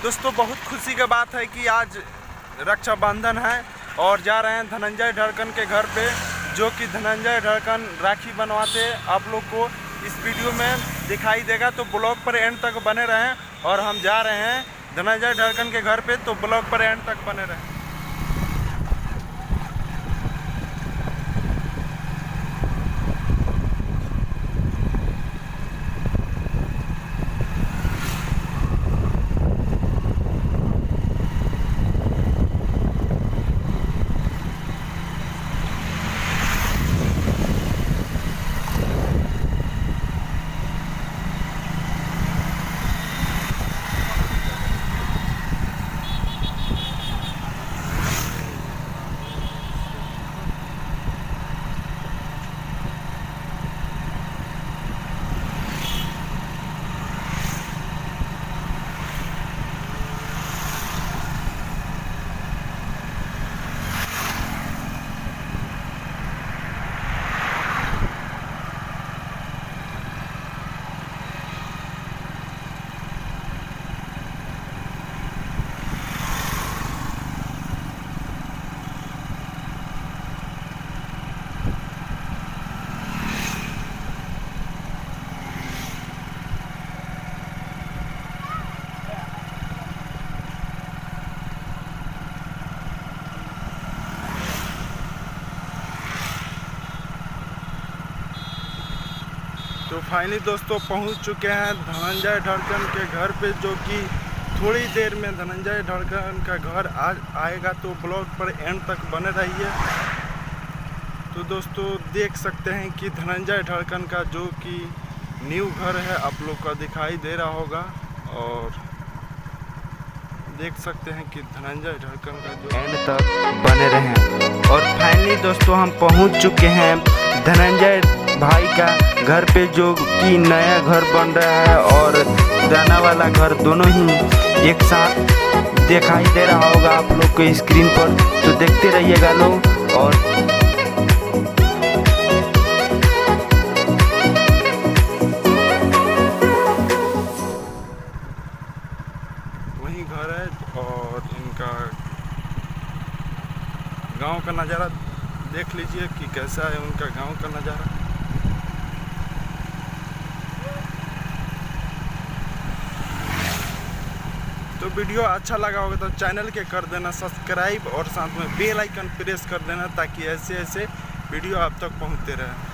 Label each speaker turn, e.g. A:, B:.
A: दोस्तों बहुत खुशी की बात है कि आज रक्षाबंधन है और जा रहे हैं धनंजय ढड़कन के घर पे, जो कि धनंजय ढड़कन राखी बनवाते आप लोग को इस वीडियो में दिखाई देगा। तो ब्लॉग पर एंड तक बने रहें और हम जा रहे हैं धनंजय ढड़कन के घर पे, तो ब्लॉग पर एंड तक बने रहें। तो फाइनली दोस्तों पहुंच चुके हैं धनंजय ढड़कन के घर पे, जो कि थोड़ी देर में धनंजय ढड़कन का घर आएगा। तो ब्लॉग पर एंड तक बने रहिए। तो दोस्तों देख सकते हैं कि धनंजय ढड़कन का जो कि न्यू घर है आप लोग का दिखाई दे रहा होगा, और देख सकते हैं कि धनंजय ढड़कन का जो
B: एंड तक बने रहें। और फाइनली दोस्तों हम पहुंच चुके हैं धनंजय भाई का घर पे, जो कि नया घर बन रहा है और पुराना वाला घर दोनों ही एक साथ दिखाई दे रहा होगा आप लोग को स्क्रीन पर। तो देखते रहिएगा लोग। और
A: वही घर है और इनका गांव का नज़ारा देख लीजिए कि कैसा है उनका गांव का नज़ारा। तो वीडियो अच्छा लगा होगा तो चैनल के कर देना सब्सक्राइब और साथ में बेल आइकन प्रेस कर देना, ताकि ऐसे ऐसे वीडियो आप तक पहुंचते रहे।